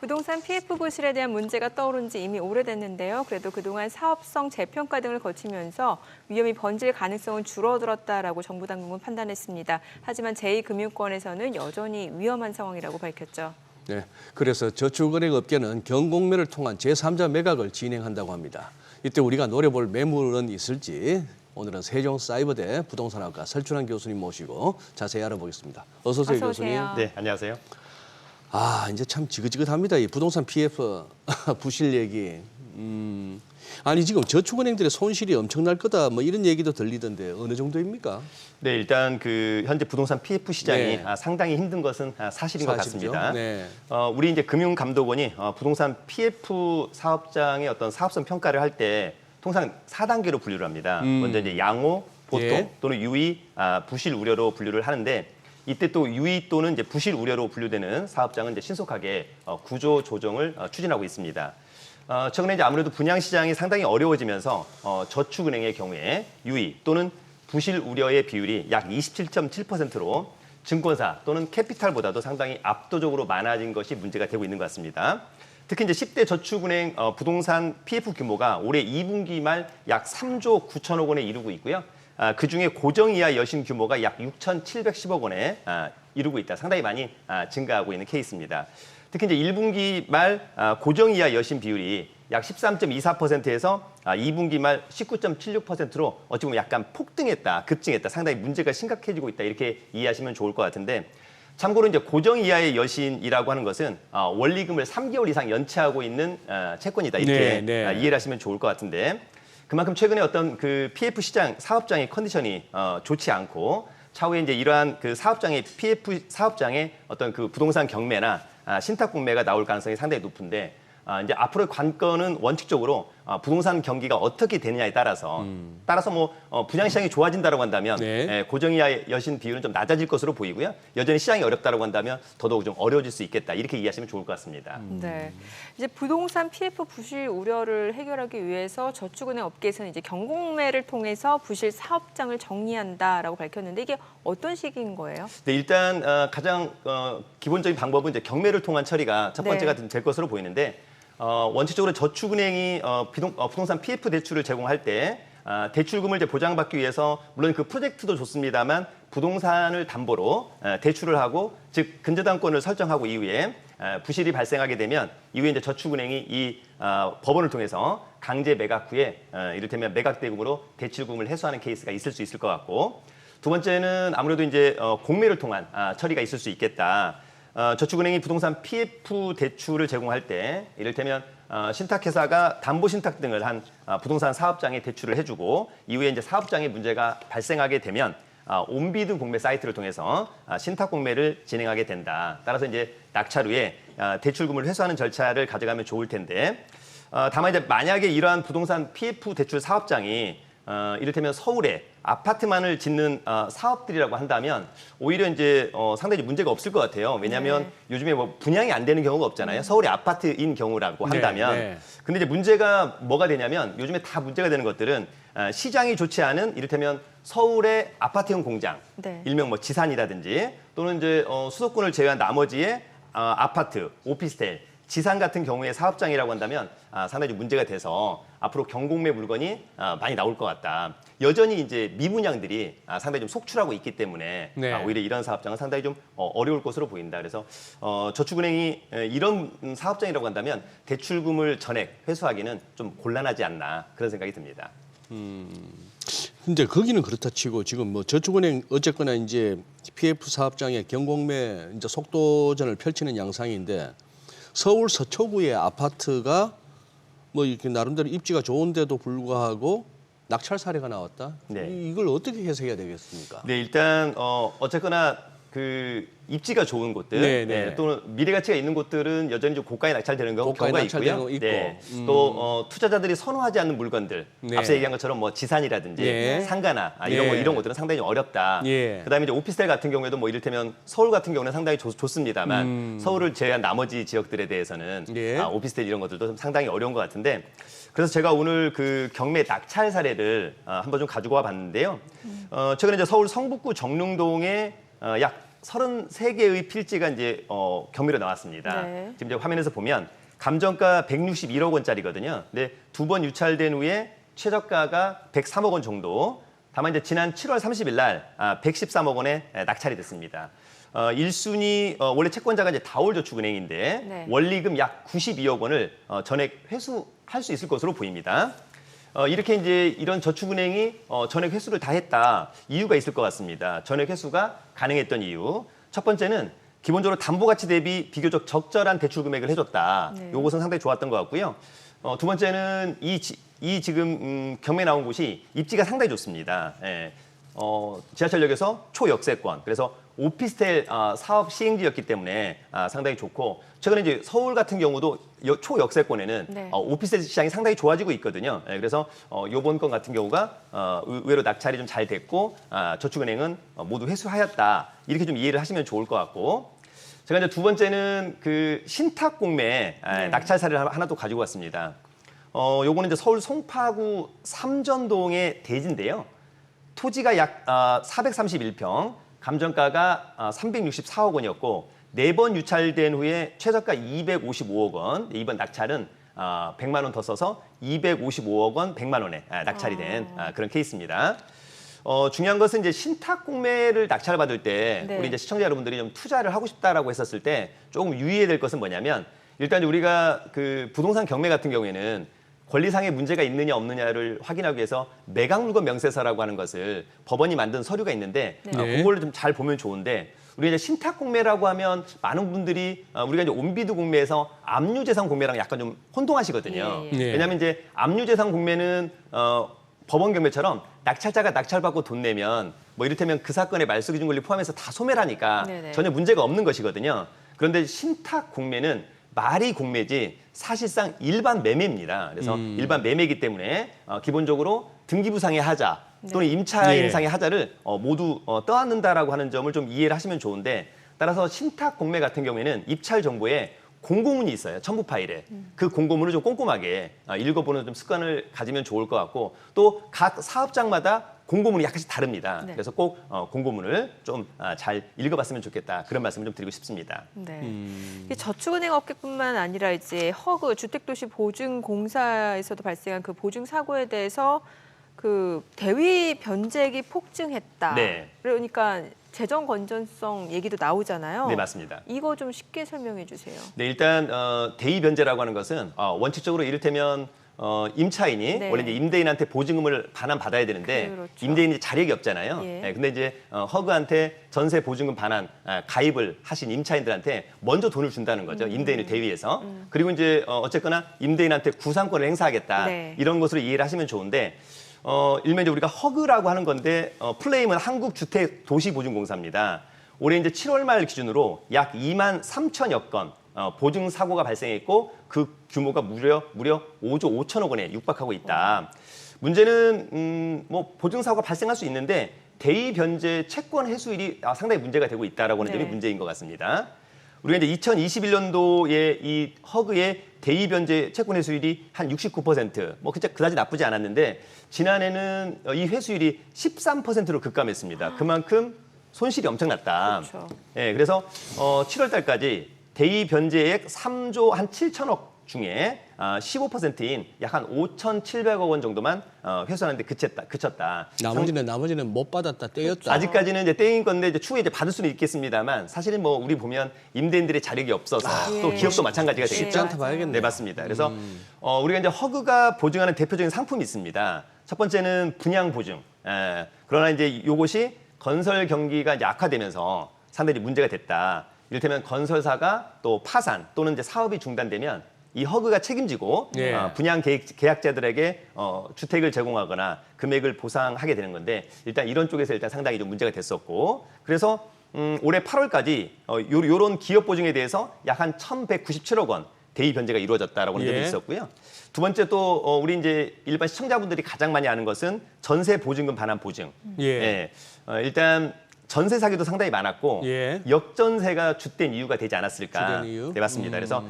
부동산 PF 부실에 대한 문제가 떠오른 지 이미 오래됐는데요. 그래도 그동안 사업성 재평가 등을 거치면서 위험이 번질 가능성은 줄어들었다라고 정부 당국은 판단했습니다. 하지만 제2금융권에서는 여전히 위험한 상황이라고 밝혔죠. 네, 그래서 저축은행 업계는 경공매를 통한 제3자 매각을 진행한다고 합니다. 이때 우리가 노려볼 매물은 있을지 오늘은 세종사이버대 부동산학과 설춘환 교수님 모시고 자세히 알아보겠습니다. 어서 오세요, 교수님. 네, 안녕하세요. 이제 참 지긋지긋합니다. 이 부동산 PF 부실 얘기. 아니 지금 저축은행들의 손실이 엄청날 거다 뭐 이런 얘기도 들리던데 어느 정도입니까? 네, 일단 현재 부동산 PF 시장이 네. 상당히 힘든 것은 사실인 것 사실이죠. 같습니다. 네. 우리 이제 금융감독원이 부동산 PF 사업장의 어떤 사업성 평가를 할 때 통상 4단계로 분류를 합니다. 먼저 이제 양호, 보통 예. 또는 유의, 부실 우려로 분류를 하는데 이때 또 유의 또는 이제 부실 우려로 분류되는 사업장은 이제 신속하게 구조 조정을 추진하고 있습니다. 최근에 이제 아무래도 분양 시장이 상당히 어려워지면서 저축은행의 경우에 유의 또는 부실 우려의 비율이 약 27.7%로 증권사 또는 캐피탈보다도 상당히 압도적으로 많아진 것이 문제가 되고 있는 것 같습니다. 특히 이제 10대 저축은행 부동산 PF 규모가 올해 2분기 말 약 3조 9천억 원에 이르고 있고요. 그중에 고정이하 여신 규모가 약 6,710억 원에 이르고 있다. 상당히 많이 증가하고 있는 케이스입니다. 특히 이제 1분기 말 고정이하 여신 비율이 약 13.24%에서 2분기 말 19.76%로 어찌 보면 약간 폭등했다, 급증했다, 상당히 문제가 심각해지고 있다 이렇게 이해하시면 좋을 것 같은데 참고로 이제 고정 이하의 여신이라고 하는 것은 원리금을 3개월 이상 연체하고 있는 채권이다 이렇게 이해를 하시면 좋을 것 같은데 그만큼 최근에 어떤 그 PF 시장 사업장의 컨디션이 좋지 않고 차후에 이제 이러한 그 사업장의 PF 사업장의 어떤 그 부동산 경매나 신탁 공매가 나올 가능성이 상당히 높은데 이제 앞으로의 관건은 원칙적으로 부동산 경기가 어떻게 되느냐에 따라서 뭐 분양 시장이 좋아진다고 한다면 네. 고정이하 여신 비율은 좀 낮아질 것으로 보이고요. 여전히 시장이 어렵다고 한다면 더더욱 좀 어려워질 수 있겠다. 이렇게 이해하시면 좋을 것 같습니다. 네, 이제 부동산 PF 부실 우려를 해결하기 위해서 저축은행 업계에서는 이제 경공매를 통해서 부실 사업장을 정리한다라고 밝혔는데 이게 어떤 식인 거예요? 네, 일단 가장 기본적인 방법은 이제 경매를 통한 처리가 첫 번째가 될 것으로 보이는데 원칙적으로 저축은행이 부동산 PF 대출을 제공할 때 대출금을 이제 보장받기 위해서 물론 그 프로젝트도 좋습니다만 부동산을 담보로 대출을 하고 즉 근저당권을 설정하고 이후에 부실이 발생하게 되면 이후에 이제 저축은행이 이 법원을 통해서 강제 매각 후에 이를테면 매각 대금으로 대출금을 회수하는 케이스가 있을 수 있을 것 같고 두 번째는 아무래도 이제 공매를 통한 처리가 있을 수 있겠다. 저축은행이 부동산 PF 대출을 제공할 때 이를테면 신탁회사가 담보신탁 등을 한 부동산 사업장에 대출을 해주고 이후에 이제 사업장에 문제가 발생하게 되면 온비드 공매 사이트를 통해서 신탁 공매를 진행하게 된다. 따라서 이제 낙찰 후에 대출금을 회수하는 절차를 가져가면 좋을 텐데 다만 이제 만약에 이러한 부동산 PF 대출 사업장이 이를테면 서울에 아파트만을 짓는 사업들이라고 한다면 오히려 이제 상당히 문제가 없을 것 같아요. 왜냐하면 요즘에 뭐 분양이 안 되는 경우가 없잖아요. 서울이 아파트인 경우라고 한다면. 근데 이제 문제가 뭐가 되냐면 요즘에 다 문제가 되는 것들은 시장이 좋지 않은 이를테면 서울의 아파트형 공장, 일명 뭐 지산이라든지 또는 이제 수도권을 제외한 나머지의 아파트, 오피스텔, 지산 같은 경우의 사업장이라고 한다면 상당히 좀 문제가 돼서 앞으로 경공매 물건이 많이 나올 것 같다. 여전히 이제 미분양들이 상당히 좀 속출하고 있기 때문에 오히려 이런 사업장은 상당히 좀 어려울 것으로 보인다. 그래서 저축은행이 이런 사업장이라고 한다면 대출금을 전액 회수하기는 좀 곤란하지 않나 그런 생각이 듭니다. 근데 거기는 그렇다 치고 지금 뭐 저축은행 어쨌거나 이제 PF 사업장의 경공매 이제 속도전을 펼치는 양상인데 서울 서초구의 아파트가 뭐 이렇게 나름대로 입지가 좋은데도 불구하고 낙찰 사례가 나왔다. 네. 이걸 어떻게 해석해야 되겠습니까? 네, 일단 어쨌거나 그 입지가 좋은 곳들, 또는 미래 가치가 있는 곳들은 여전히 좀 고가에 낙찰되는 경우가 있고요. 또 투자자들이 선호하지 않는 물건들, 앞서 얘기한 것처럼 뭐 지산이라든지 상가나 이런 것들은 상당히 어렵다. 그다음에 이제 오피스텔 같은 경우에도 뭐 이를테면 서울 같은 경우는 상당히 좋습니다만 서울을 제외한 나머지 지역들에 대해서는 오피스텔 이런 것들도 좀 상당히 어려운 것 같은데. 그래서 제가 오늘 그 경매 낙찰 사례를 한번 좀 가지고 와 봤는데요. 최근에 이제 서울 성북구 정릉동에 약 33개의 필지가 이제 경매로 나왔습니다. 네. 지금 이제 화면에서 보면 감정가 161억 원짜리거든요. 근데 두 번 유찰된 후에 최저가가 103억 원 정도. 다만 이제 지난 7월 30일 날 113억 원에 낙찰이 됐습니다. 1순위 원래 채권자가 이제 다올저축은행인데 네. 원리금 약 92억 원을 전액 회수할 수 있을 것으로 보입니다. 이렇게 이제 이런 저축은행이 전액 회수를 다 했다. 이유가 있을 것 같습니다. 전액 회수가 가능했던 이유. 첫 번째는 기본적으로 담보가치 대비 비교적 적절한 대출 금액을 해줬다. 네. 이것은 상당히 좋았던 것 같고요. 두 번째는 이 지금 경매 나온 곳이 입지가 상당히 좋습니다. 예. 지하철역에서 초역세권, 그래서 오피스텔 사업 시행지였기 때문에 상당히 좋고, 최근에 이제 서울 같은 경우도 초역세권에는 네. 오피스텔 시장이 상당히 좋아지고 있거든요. 예, 그래서 이번 건 같은 경우가 의외로 낙찰이 좀 잘 됐고 저축은행은 모두 회수하였다. 이렇게 좀 이해를 하시면 좋을 것 같고, 제가 이제 두 번째는 그 신탁 공매 네. 낙찰 사례를 하나 또 가지고 왔습니다. 요거는 이제 서울 송파구 삼전동의 대지인데요. 토지가 약 431평, 감정가가 364억 원이었고 4번 유찰된 후에 최저가 255억 원, 이번 낙찰은 100만 원 더 써서 255억 원 100만 원에 낙찰이 된 그런 케이스입니다. 중요한 것은 이제 신탁 공매를 낙찰 받을 때 네. 우리 이제 시청자 여러분들이 좀 투자를 하고 싶다라고 했었을 때 조금 유의해야 될 것은 뭐냐면, 일단 우리가 그 부동산 경매 같은 경우에는 권리상의 문제가 있느냐 없느냐를 확인하기 위해서 매각물건 명세서라고 하는 것을 법원이 만든 서류가 있는데 네. 그걸 좀 잘 보면 좋은데, 우리가 이제 신탁 공매라고 하면 많은 분들이 우리가 이제 온비드 공매에서 압류재산 공매랑 약간 좀 혼동하시거든요. 예, 예. 왜냐하면 이제 압류재산 공매는 법원 경매처럼 낙찰자가 낙찰받고 돈 내면 뭐 이를테면 그 사건의 말소기준 권리 포함해서 다 소멸하니까 네네. 전혀 문제가 없는 것이거든요. 그런데 신탁 공매는 말이 공매지 사실상 일반 매매입니다. 그래서 일반 매매이기 때문에 기본적으로 등기부상의 하자 또는 임차인상의 하자를 모두 떠안는다라고 하는 점을 좀 이해를 하시면 좋은데, 따라서 신탁 공매 같은 경우에는 입찰 정보에 공고문이 있어요. 첨부 파일에. 그 공고문을 좀 꼼꼼하게 읽어보는 좀 습관을 가지면 좋을 것 같고, 또 각 사업장마다 공고문이 약간씩 다릅니다. 네. 그래서 꼭 공고문을 좀 잘 읽어봤으면 좋겠다. 그런 말씀을 좀 드리고 싶습니다. 네. 이 저축은행 업계뿐만 아니라 이제 허그 주택도시보증공사에서도 발생한 그 보증 사고에 대해서 그 대위 변제액이 폭증했다. 네. 그러니까 재정 건전성 얘기도 나오잖아요. 네, 맞습니다. 이거 좀 쉽게 설명해 주세요. 네, 일단 대위 변제라고 하는 것은 원칙적으로 이를테면 임차인이 네. 원래 이제 임대인한테 보증금을 반환 받아야 되는데 그렇죠. 임대인이 자력이 없잖아요. 예. 네, 근데 이제 허그한테 전세 보증금 반환 가입을 하신 임차인들한테 먼저 돈을 준다는 거죠. 임대인을 대위해서. 그리고 이제 어쨌거나 임대인한테 구상권을 행사하겠다. 네. 이런 것으로 이해를 하시면 좋은데, 일명 이제 우리가 허그라고 하는 건데 플레임은 한국주택도시보증공사입니다. 올해 이제 7월 말 기준으로 약 2만 3천여 건 보증 사고가 발생했고 그 규모가 무려 5조 5천억 원에 육박하고 있다. 문제는 뭐 보증 사고가 발생할 수 있는데 대위 변제 채권 회수율이 상당히 문제가 되고 있다라고 하는 점이 네. 문제인 것 같습니다. 우리가 이제 2021년도에 이 허그의 대위 변제 채권 회수율이 한 69%, 뭐 그다지 나쁘지 않았는데 지난해는 이 회수율이 13%로 급감했습니다. 그만큼 손실이 엄청났다. 그렇죠. 예, 그래서 7월 달까지 대위 변제액 3조 한 7천억 중에 15%인 약 한 5,700억 원 정도만 회수하는데 그쳤다. 나머지는 못 받았다, 떼였다. 아직까지는 이제 떼인 건데 이제 추후에 이제 받을 수는 있겠습니다만, 사실은 뭐 우리 보면 임대인들의 자력이 없어서 또 예. 기업도 마찬가지가 되겠죠. 쉽지 않다 봐야겠네. 네, 맞습니다. 그래서 우리가 이제 허그가 보증하는 대표적인 상품이 있습니다. 첫 번째는 분양 보증. 그러나 이제 이것이 건설 경기가 이제 악화되면서 상당히 문제가 됐다. 이를테면 건설사가 또 파산 또는 이제 사업이 중단되면 이 허그가 책임지고 예. 분양 계약자들에게 주택을 제공하거나 금액을 보상하게 되는 건데, 일단 이런 쪽에서 일단 상당히 좀 문제가 됐었고, 그래서 올해 8월까지 요런 기업 보증에 대해서 약 한 1,197억 원 대위 변제가 이루어졌다라고 하는 점이 예. 있었고요. 두 번째 또 우리 이제 일반 시청자분들이 가장 많이 아는 것은 전세 보증금 반환 보증. 예. 일단 전세 사기도 상당히 많았고 예. 역전세가 주된 이유가 되지 않았을까. 주된 이유? 네, 맞습니다. 그래서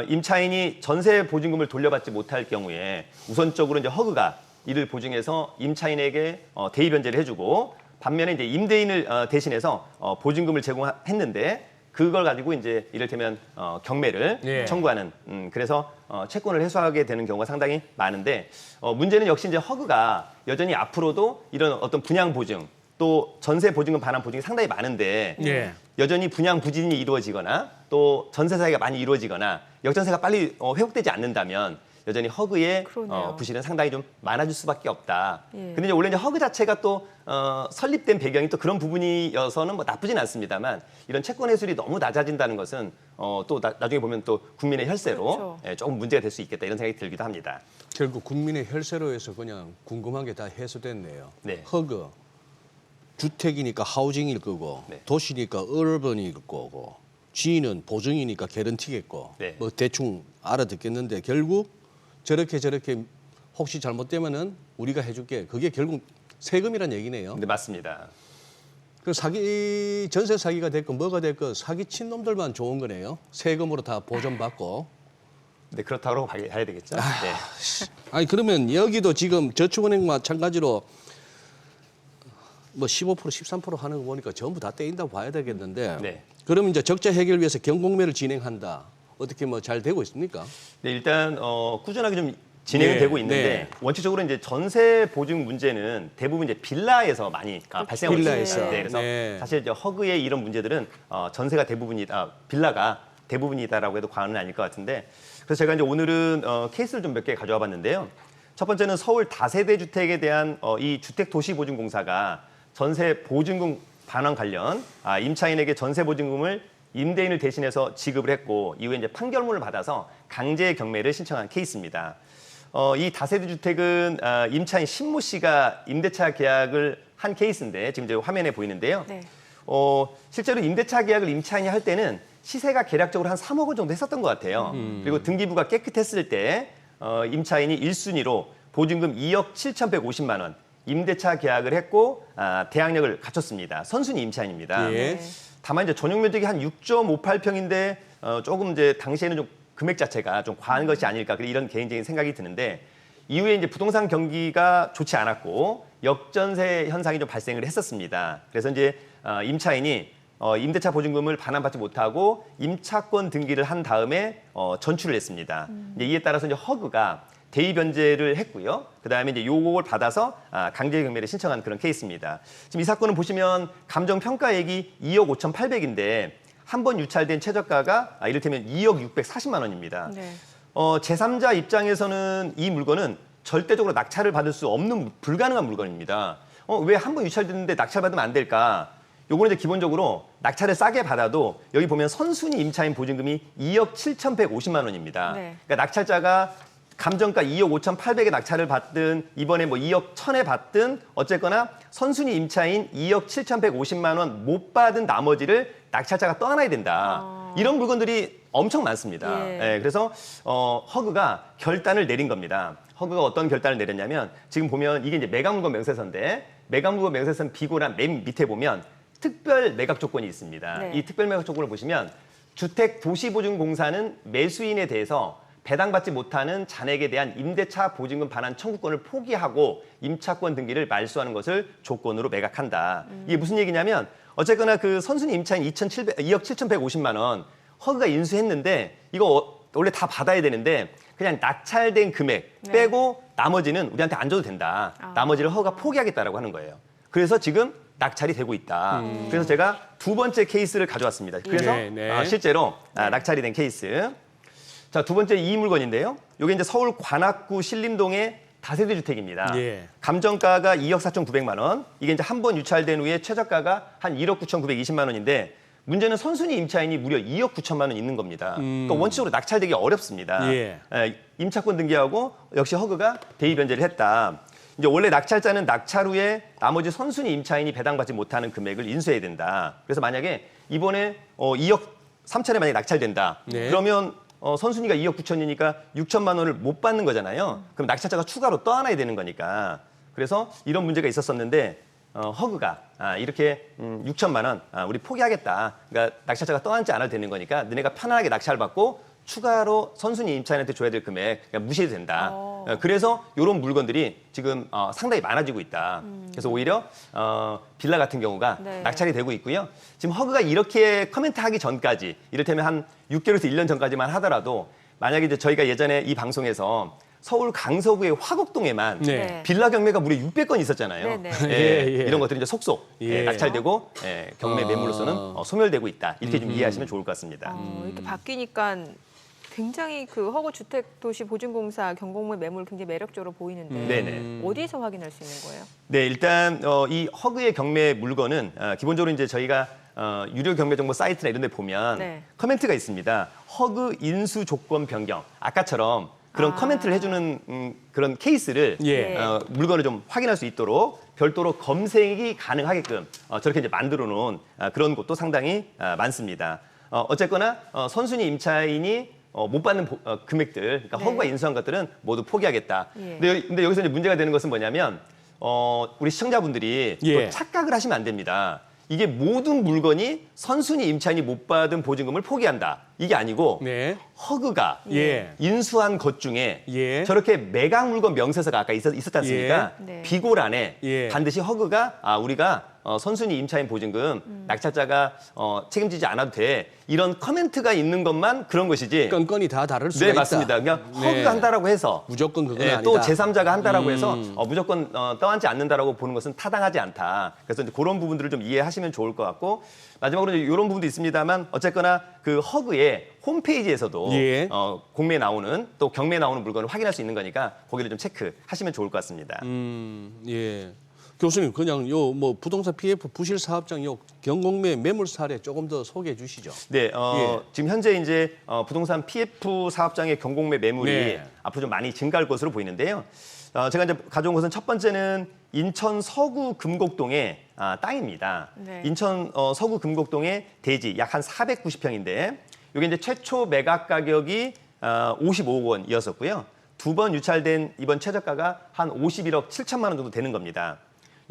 임차인이 전세 보증금을 돌려받지 못할 경우에 우선적으로 이제 허그가 이를 보증해서 임차인에게 대위 변제를 해주고 반면에 이제 임대인을 대신해서 보증금을 제공했는데 그걸 가지고 이제 이를테면 경매를 예. 청구하는 그래서 채권을 해소하게 되는 경우가 상당히 많은데 문제는 역시 이제 허그가 여전히 앞으로도 이런 어떤 분양 보증 또 전세 보증금 반환 보증이 상당히 많은데 예. 여전히 분양 부진이 이루어지거나 또 전세 사기가 많이 이루어지거나 역전세가 빨리 회복되지 않는다면 여전히 허그의 그러네요. 부실은 상당히 좀 많아질 수밖에 없다. 예. 근데 이제 원래 이제 허그 자체가 또 설립된 배경이 또 그런 부분이어서는 뭐 나쁘진 않습니다만 이런 채권 회수율이 너무 낮아진다는 것은 또 나중에 보면 또 국민의 혈세로 그렇죠. 예, 조금 문제가 될 수 있겠다 이런 생각이 들기도 합니다. 결국 국민의 혈세로 해서 그냥 궁금한 게 다 해소됐네요. 네. 허그 주택이니까 하우징일 거고 네. 도시니까 얼번일 거고 지인은 보증이니까 개런티겠고 네. 뭐 대충 알아듣겠는데 결국 저렇게 혹시 잘못되면은 우리가 해줄게 그게 결국 세금이란 얘기네요. 네, 맞습니다. 그 사기 전세 사기가 됐건 뭐가 됐건 사기 친 놈들만 좋은 거네요. 세금으로 다 보전받고. 네, 그렇다고 봐야 되겠죠. 네. 아니 그러면 여기도 지금 저축은행 마찬가지로 뭐 15% 13% 하는 거 보니까 전부 다 떼인다고 봐야 되겠는데. 네. 그럼 이제 적자 해결 위해서 경공매를 진행한다. 어떻게 뭐 잘 되고 있습니까? 네, 일단 꾸준하게 좀 진행이 네, 되고 있는데 네. 원칙적으로 이제 전세 보증 문제는 대부분 이제 빌라에서 많이 발생하고 빌라에서. 있습니다. 네, 그래서 네. 사실 이제 허그의 이런 문제들은 전세가 대부분이다, 빌라가 대부분이다라고 해도 과언은 아닐 것 같은데 그래서 제가 이제 오늘은 케이스를 좀 몇 개 가져와 봤는데요. 첫 번째는 서울 다세대 주택에 대한 이 주택도시보증공사가 전세 보증금 반환 관련 임차인에게 전세 보증금을 임대인을 대신해서 지급을 했고 이후에 이제 판결문을 받아서 강제 경매를 신청한 케이스입니다. 이 다세대 주택은 임차인 신모 씨가 임대차 계약을 한 케이스인데 지금 이제 화면에 보이는데요. 네. 실제로 임대차 계약을 임차인이 할 때는 시세가 계략적으로 한 3억 원 정도 했었던 것 같아요. 그리고 등기부가 깨끗했을 때 임차인이 1순위로 보증금 2억 7,150만 원 임대차 계약을 했고 대항력을 갖췄습니다. 선순위 임차인입니다. 예. 네. 다만 이제 전용 면적이 한 6.58평인데 조금 이제 당시에는 좀 금액 자체가 좀 과한 것이 아닐까 이런 개인적인 생각이 드는데 이후에 이제 부동산 경기가 좋지 않았고 역전세 현상이 좀 발생을 했었습니다. 그래서 이제 임차인이 임대차 보증금을 반환받지 못하고 임차권 등기를 한 다음에 전출을 했습니다. 이제 이에 따라서 이제 허그가 대의 변제를 했고요. 그다음에 이제 요걸 받아서 강제 경매를 신청한 그런 케이스입니다. 지금 이 사건은 보시면 감정 평가액이 2억 5,800인데 한 번 유찰된 최저가가 이를테면 2억 640만 원입니다. 네. 제3자 입장에서는 이 물건은 절대적으로 낙찰을 받을 수 없는 불가능한 물건입니다. 왜 한 번 유찰됐는데 낙찰받으면 안 될까? 요거는 이제 기본적으로 낙찰을 싸게 받아도 여기 보면 선순위 임차인 보증금이 2억 7,150만 원입니다. 네. 그러니까 낙찰자가 감정가 2억 5,800에 낙찰을 받든 이번에 뭐 2억 1,000에 받든 어쨌거나 선순위 임차인 2억 7,150만 원 못 받은 나머지를 낙찰자가 떠나야 된다. 이런 물건들이 엄청 많습니다. 예. 그래서 허그가 결단을 내린 겁니다. 허그가 어떤 결단을 내렸냐면 지금 보면 이게 이제 매각물건 명세서인데 매각물건 명세서 비고란 맨 밑에 보면 특별 매각 조건이 있습니다. 네. 이 특별 매각 조건을 보시면 주택도시보증공사는 매수인에 대해서 배당받지 못하는 잔액에 대한 임대차 보증금 반환 청구권을 포기하고 임차권 등기를 말소하는 것을 조건으로 매각한다. 이게 무슨 얘기냐면 어쨌거나 그 선순위 임차인 2억 7,150만 원 허그가 인수했는데 이거 원래 다 받아야 되는데 그냥 낙찰된 금액 네. 빼고 나머지는 우리한테 안 줘도 된다. 나머지를 허그가 포기하겠다라고 하는 거예요. 그래서 지금 낙찰이 되고 있다. 그래서 제가 두 번째 케이스를 가져왔습니다. 그래서 네, 네. 실제로 낙찰이 된 케이스. 자, 두 번째 이 물건인데요. 이게 이제 서울 관악구 신림동의 다세대 주택입니다. 예. 감정가가 2억 4,900만 원. 이게 이제 한 번 유찰된 후에 최저가가 한 1억 9,920만 원인데 문제는 선순위 임차인이 무려 2억 9천만 원 있는 겁니다. 그러니까 원칙적으로 낙찰되기 어렵습니다. 예. 임차권 등기하고 역시 허그가 대의 변제를 했다. 이제 원래 낙찰자는 낙찰 후에 나머지 선순위 임차인이 배당받지 못하는 금액을 인수해야 된다. 그래서 만약에 이번에 2억 3천에 만약에 낙찰된다. 네. 그러면 선순위가 2억 9천이니까 6천만 원을 못 받는 거잖아요. 그럼 낙찰자가 추가로 떠안아야 되는 거니까. 그래서 이런 문제가 있었었는데 허그가 이렇게 6천만 원 우리 포기하겠다. 그러니까 낙찰자가 떠안지 않아도 되는 거니까 너네가 편안하게 낙찰 받고 추가로 선순위 임차인한테 줘야 될 금액 그냥 무시해도 된다. 그래서 이런 물건들이 지금 상당히 많아지고 있다. 그래서 오히려 빌라 같은 경우가 네. 낙찰이 되고 있고요. 지금 허그가 이렇게 커멘트하기 전까지 이를테면 한 6개월에서 1년 전까지만 하더라도 만약에 이제 저희가 예전에 이 방송에서 서울 강서구의 화곡동에만 네. 빌라 경매가 무려 600건 있었잖아요. 네네. 예. 이런 것들이 이제 속속 낙찰되고 경매 매물로서는 소멸되고 있다. 이렇게 좀 이해하시면 좋을 것 같습니다. 이렇게 바뀌니까 굉장히 그 허구 주택 도시 보증공사 경공매 매물 굉장히 매력적으로 보이는데 네네. 어디서 확인할 수 있는 거예요? 네, 일단 이 허그의 경매 물건은 기본적으로 이제 저희가 유료 경매 정보 사이트나 이런 데 보면 네. 커멘트가 있습니다. 허그 인수 조건 변경. 아까처럼 그런 커멘트를 해주는 그런 케이스를 예. 물건을 좀 확인할 수 있도록 별도로 검색이 가능하게끔 저렇게 이제 만들어 놓은 그런 곳도 상당히 많습니다. 어쨌거나 선순위 임차인이 못 받는 금액들, 그러니까 네. 허구가 인수한 것들은 모두 포기하겠다. 예. 근데 여기서 이제 문제가 되는 것은 뭐냐면 우리 시청자분들이 예. 또 착각을 하시면 안 됩니다. 이게 모든 물건이 선순위 임차인이 못 받은 보증금을 포기한다. 이게 아니고 네. 허그가 예. 인수한 것 중에 예. 저렇게 매각 물건 명세서가 아까 있었지 않습니까? 예. 네. 비고란에 예. 반드시 허그가 우리가 선순위 임차인 보증금 낙찰자가 책임지지 않아도 돼. 이런 커멘트가 있는 것만 그런 것이지. 건건이 다 다를 수가 네, 있다. 맞습니다. 그냥 네. 허그가 한다라고 해서 무조건 그건 예, 아니다. 또 제3자가 한다라고 해서 무조건 떠안지 않는다라고 보는 것은 타당하지 않다. 그래서 이제 그런 부분들을 좀 이해하시면 좋을 것 같고 마지막으로 이제 이런 부분도 있습니다만 어쨌거나 그 허그의 홈페이지에서도 예. 공매에 나오는 또 경매에 나오는 물건을 확인할 수 있는 거니까 거기를 좀 체크하시면 좋을 것 같습니다. 예. 교수님 그냥 요 뭐 부동산 PF 부실 사업장 요 경공매 매물 사례 조금 더 소개해 주시죠. 네, 예. 지금 현재 이제 부동산 PF 사업장의 경공매 매물이 네. 앞으로 좀 많이 증가할 것으로 보이는데요. 제가 이제 가져온 것은 첫 번째는 인천 서구 금곡동의 땅입니다. 네. 인천 서구 금곡동의 대지 약 한 490평인데 이게 이제 최초 매각 가격이 55억 원이었었고요. 두 번 유찰된 이번 최저가가 한 51억 7천만 원 정도 되는 겁니다.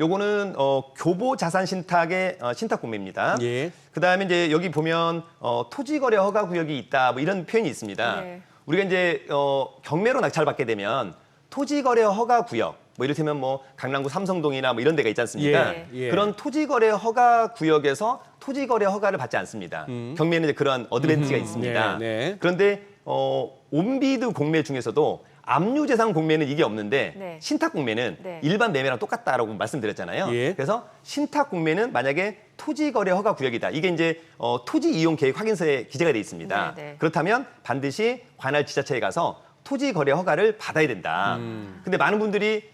요거는 교보 자산 신탁의 신탁 공매입니다. 예. 그다음에 이제 여기 보면 토지 거래 허가 구역이 있다 뭐 이런 표현이 있습니다. 네. 우리가 이제 경매로 낙찰받게 되면 토지 거래 허가 구역 뭐 이를테면 뭐 강남구 삼성동이나 뭐 이런 데가 있지 않습니까? 예, 예. 그런 토지 거래 허가 구역에서 토지 거래 허가를 받지 않습니다. 경매는 이제 그런 어드밴티지가 있습니다. 네, 네. 그런데 온비드 공매 중에서도 압류재산 공매는 이게 없는데 네. 신탁 공매는 네. 일반 매매랑 똑같다라고 말씀드렸잖아요. 예. 그래서 신탁 공매는 만약에 토지 거래 허가 구역이다. 이게 이제 토지 이용 계획 확인서에 기재가 돼 있습니다. 네, 네. 그렇다면 반드시 관할 지자체에 가서 토지 거래 허가를 받아야 된다. 근데 많은 분들이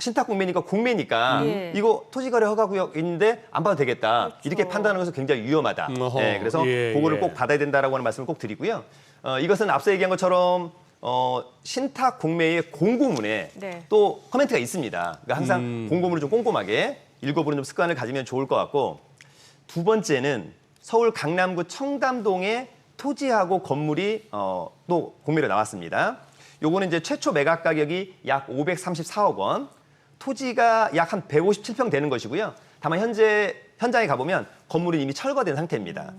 신탁 공매니까 공매니까 예. 이거 토지 거래 허가 구역인데 안 봐도 되겠다. 그렇죠. 이렇게 판단하는 것은 굉장히 위험하다. 어허. 네, 그래서 예, 그거를 예. 꼭 받아야 된다라고 하는 말씀을 꼭 드리고요. 이것은 앞서 얘기한 것처럼 신탁 공매의 공고문에 네. 또 코멘트가 있습니다. 그러니까 항상 공고문을 좀 꼼꼼하게 읽어보는 좀 습관을 가지면 좋을 것 같고 두 번째는 서울 강남구 청담동의 토지하고 건물이 또 공매로 나왔습니다. 요거는 이제 최초 매각 가격이 약 534억 원, 토지가 약 한 157평 되는 것이고요. 다만 현장에 가보면 건물은 이미 철거된 상태입니다.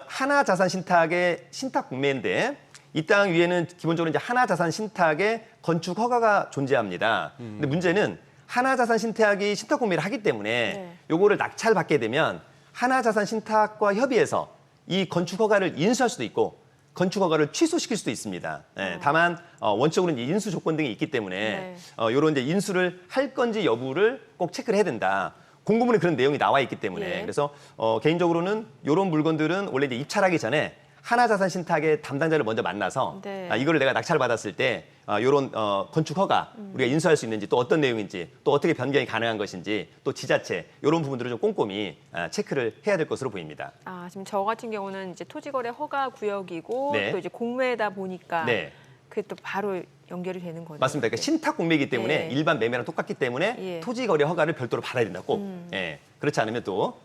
하나자산 신탁의 신탁 공매인데 이 땅 위에는 기본적으로 이제 하나자산 신탁의 건축 허가가 존재합니다. 근데 문제는 하나자산 신탁이 신탁 공매를 하기 때문에 네. 요거를 낙찰받게 되면 하나자산 신탁과 협의해서 이 건축 허가를 인수할 수도 있고 건축 허가를 취소시킬 수도 있습니다. 예, 다만 원칙적으로 이제 인수 조건 등이 있기 때문에 네. 이런 이제 인수를 할 건지 여부를 꼭 체크를 해야 된다. 공고문에 그런 내용이 나와 있기 때문에 예. 그래서 개인적으로는 이런 물건들은 원래 이제 입찰하기 전에 하나자산 신탁의 담당자를 먼저 만나서 네. 이거를 내가 낙찰 받았을 때 이런 건축 허가 우리가 인수할 수 있는지 또 어떤 내용인지 또 어떻게 변경이 가능한 것인지 또 지자체 이런 부분들을 좀 꼼꼼히 체크를 해야 될 것으로 보입니다. 지금 저 같은 경우는 이제 토지거래 허가 구역이고 네. 또 이제 공매다 보니까 네. 그게 또 바로 연결이 되는 거네요. 맞습니다. 그러니까 신탁 공매이기 때문에 예. 일반 매매랑 똑같기 때문에 예. 토지 거래 허가를 별도로 받아야 된다. 꼭. 예. 그렇지 않으면 또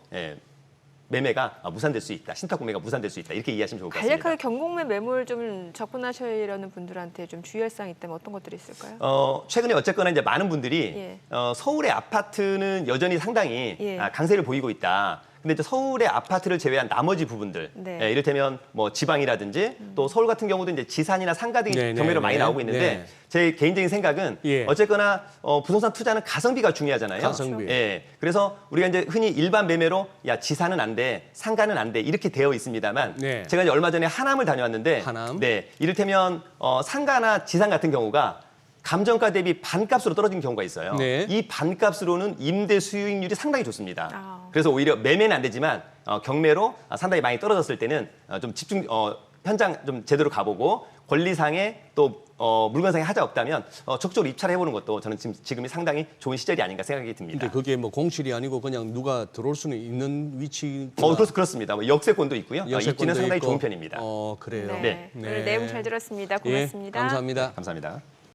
매매가 무산될 수 있다. 신탁 공매가 무산될 수 있다. 이렇게 이해하시면 좋을 것 같습니다. 간략하게 경공매 매물 좀 접근하시려는 분들한테 좀 주의할 사항이 있다면 어떤 것들이 있을까요? 최근에 어쨌거나 이제 많은 분들이 예. 서울의 아파트는 여전히 상당히 예. 강세를 보이고 있다. 근데 이제 서울의 아파트를 제외한 나머지 부분들, 네. 예, 이를테면 뭐 지방이라든지 또 서울 같은 경우도 이제 지산이나 상가 등이 네, 경매로 네, 많이 네. 나오고 있는데 네. 제 개인적인 생각은 예. 어쨌거나 부동산 투자는 가성비가 중요하잖아요. 가성비. 예. 그래서 우리가 이제 흔히 일반 매매로 야 지산은 안 돼, 상가는 안 돼 이렇게 되어 있습니다만 네. 제가 이제 얼마 전에 하남을 다녀왔는데 하남. 네, 이를테면 상가나 지산 같은 경우가 감정가 대비 반값으로 떨어진 경우가 있어요. 네. 이 반값으로는 임대 수익률이 상당히 좋습니다. 아. 그래서 오히려 매매는 안 되지만 경매로 상당히 많이 떨어졌을 때는 좀 집중 현장 좀 제대로 가보고 권리상에 또 물건상에 하자 없다면 적극적으로 입찰해 보는 것도 저는 지금이 상당히 좋은 시절이 아닌가 생각이 듭니다. 근데 그게 뭐 공실이 아니고 그냥 누가 들어올 수는 있는 위치. 그렇습니다. 뭐 역세권도 있고요. 역세권도 입지는 상당히 있고. 좋은 편입니다. 그래요. 네. 오늘 내용 잘 들었습니다. 고맙습니다. 예, 감사합니다. 감사합니다.